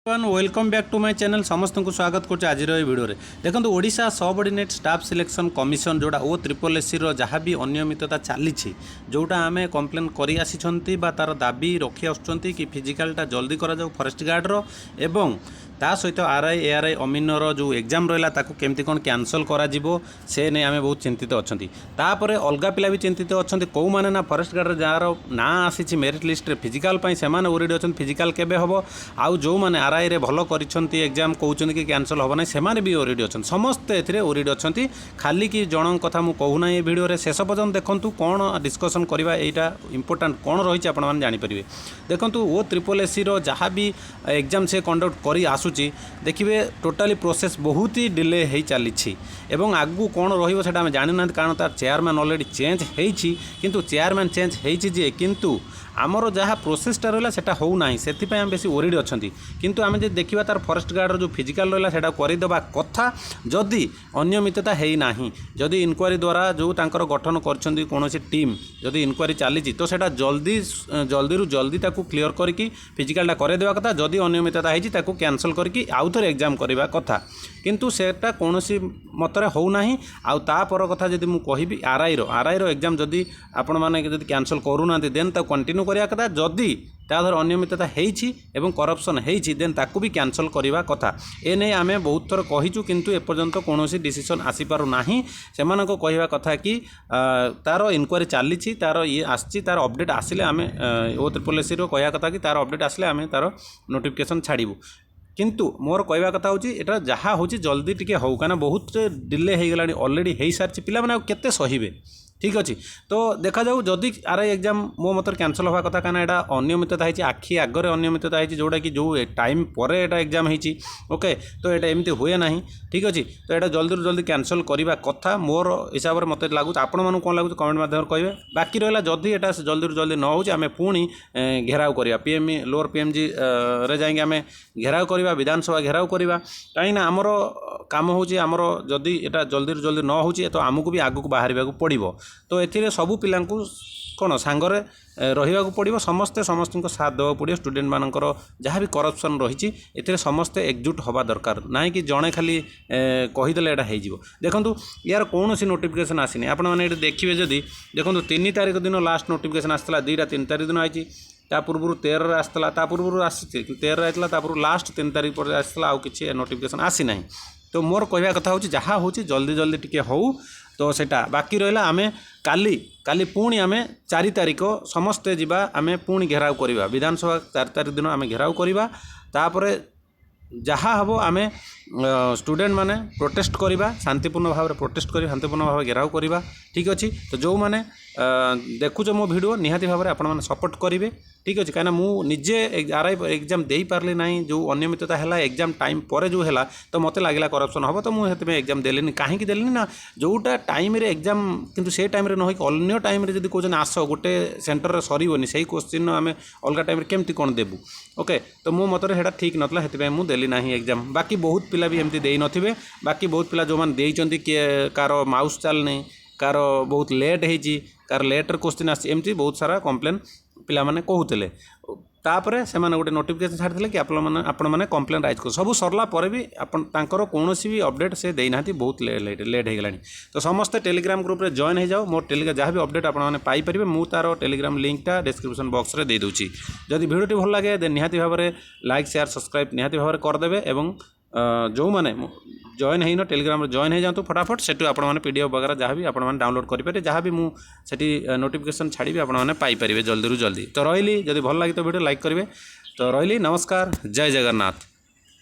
Welcome back to my channel समस्त को स्वागत कर आज भिडियो देखो Odisha subordinate staff selection commission जोड़ा ओ ट्रिपल एससी जहाँ भी अनियमितता चली जोटा आम कम्प्लेन कर आसी तार दाबी रखी आसुँच कि फिजिकालटा जल्दी करा फॉरेस्ट गार्डर एवं ता सहित आरआई एआरआई अमीनर जो एग्जाम रहा केमती कौन कैंसल करा से नहीं आम बहुत चिंतित अच्छा तापर अलग पिला भी चिंतित अच्छा कौ मैंने ना फॉरेस्ट गार्डर जार ना आसी मेरिट लिस्ट फिजिकाल से ओरिड अच्छा फिजिकाल केबे हम आउ जो मैंने आरआई रे भल कर एग्जाम कहते कि कैंसल हम ना से भी ओरिड अच्छा समस्ते ए ओरिड अच्छा खाली कि जन कथा मुझे कहूना ये भिडियो शेष पर्यटन देखूँ कौन डिस्कसन करवा यहाँ इंपोर्टाट कौन रही आपने जानीपर देखूँ ओ ट्रिपल एससी जहाँ भी एग्जाम से कंडक्ट कर देखिए टोटाली प्रोसेस बहुत ही डिले हो चली एवं आगू कौन रहा आम जानी ना कारण तार चेयरमैन अलरेडी चेंज होती किंतु चेयरमैन चेंज होती किंतु आमर जहाँ प्रोसेसटा रहा से होना से आम बेसी ओरिड अच्छा किंतु आम जो देखा तार फॉरेस्ट गार्डर जो फिजिकाल रहा से करदेवा कथा जदि अनियमितता है ना जदि इनक्वारी द्वारा जो तांकर गठन कर कौन टीम जदि इनक्वारी चली तो सैटा जल्दी जल्दी क्लीयर करके फिजिकालटा करदेवा कथा जदि अनियमितता है कैंसल करके आउ थे एग्जाम करवा कथा किंतु सेटा कौन मतरे होना आउ तापर कथा जदि मुझे कहि आरआई एग्जाम जदि आपण मैंने कैंसल करूना देन कंटिन्यू करवा कथा जदि ताधर अनियमितता होती करप्शन होती देन ताकू भी कैंसल करवा कथा एने आम बहुत थर कहीचु किंतु एपर्यंत कौन डिसीजन आसीपारना से कहवा कथा कि तार इनक्वारी चली तार ये आसी तार अपडेट आसिले आम ओ ट्रिपल एससी कहवा कथा कि तार अपडेट आसिले आम तार नोटिफिकेशन छाड़ू किंतु मोर कहवा कथा हूँ यहाँ जहाँ हूँ जल्दी टिके हो कहीं बहुत डिले हो गला अलरेडी हो सारी पिला मैंने केते सहिबे ठीक अच्छे तो देखा जाऊ जदि आरआई एग्जाम मो मत कैंसल हवा कथा कहीं यहाँ अनियमितता है आखि आगे अनियमितता है जोटा कि जो टाइम पर यहाँ एग्जाम होती ओके तो यहाँ एमती हुए ना ठीक अच्छे तो यहाँ जल्दी जल्दी कैंसल करवा कथा मोर हिसाब से मत लगुच आपण मानू कौन लगुच कमेंट माध्यम कहे बाकी रहा जदि यहाँ जल्दी जल्दी न हो आम पुणी घेराव करवा पीएमई लोअर पीएमजी रे जाएंगे आम घेराव करवा विधानसभा घेराव करवा कहीं आमर काम हूँ आमर जदि यहाँ जल्दी जल्दी न हो तो आमको भी आगू बाहर पड़ो तो ये सबू पिला कौन सांगरे रहा पड़ो समस्ते समस्त साथ देवा पड़ो स्टूडेंट मानकर जहाँ भी करप्शन रही ए समस्ते एकजुट हवा दरकार ना कि जड़े खाली कहीदे यहाँ हो देखो यार कौन सी नोटिफिकेशन आसनी आपने देखिए जदि देखो 3 तारिख दिन लास्ट नोटिफिकेशन आसाला 2-3 तारिख दिन आई ता पूर्व 13 आसाला ता पूर्व आसी 13 आसाला पूर्व लास्ट 3 तारिख पर आसाला आउ कि नोटिफिकेशन आसी ना तो मोर कहवा कथा हूँ जहाँ हूँ जल्दी जल्दी टिके हो तो सेटा बाकी रहा आम काली पुणी आम 4 तारिख समस्ते जावा आम पुणी घेराव करवा विधानसभा 4 तारिख दिन आम घेराव करवा तापर जहाँ हम आम स्टूडेंट माने प्रोटेस्ट करवा शांतिपूर्ण भाव में प्रोटेस्ट कर शांतिपूर्ण भाव घेराव करवा ठीक अच्छे तो जो मैंने देखुच मो भिडियो निहाती भाव में आपण सपोर्ट करेंगे ठीक अच्छे कहीं मुझे आरआई एग्जाम दे पार्ली ना जो अनियमितता है एग्जाम टाइम पर जो है तो मत लगला करप्शन हम तो मुझे एग्जाम देली कहीं देली ना जोटा टाइम एग्जाम किंतु से टाइम न हो अन्य टाइम जब कौन आस गोटे सेन्टर सरबनी से क्वेश्चन आम अलग टाइम केमती कौन देबू ओके तो मो मतरे है ठीक नाला से मुझे देली ना एग्जाम बाकी बहुत पिला भी एमती दे नथिबे बाकी बहुत पिला जो मैंने देइचंती किए कार माउस चलनी कार बहुत लेट होती कार लेटर क्वेश्चन आमती बहुत सारा कंप्लेन पिला माने कहूले तापर से गोटे नोटिफिकेशन छाड़ी कि आपण मैंने कंप्लेन राइज कर सब सरला पर भी तांकर कौन भी अपडेट से देना बहुत लेट हो गला तो समस्ते टेलीग्राम ग्रुप रे जॉइन हो जाओ मोर टेलीग्राम जहाँ भी अपडेट आपने पाइपर मुझे तार टेलीग्राम लिंकटा डिस्क्रिप्शन बॉक्स रे दे दूची जदि भिडियोटी भल लगे देन निहाती भाव में लाइक शेयर सब्सक्राइब निहाती भाव में करदे एवं जो मैंने जॉइन है टेलीग्राम रे जॉइन हो जातु फटाफट से आपने पीडीएफ वगैरह जहाँ भी आपने डाउनलोड करेंगे जहाँ भी मुझे नोटिफिकेशन छाड़ी आपने पाइपर जल्दी जल्दी तो रही जब भल लगे तो वीडियो लाइक करेंगे तो रही नमस्कार जय जगन्नाथ।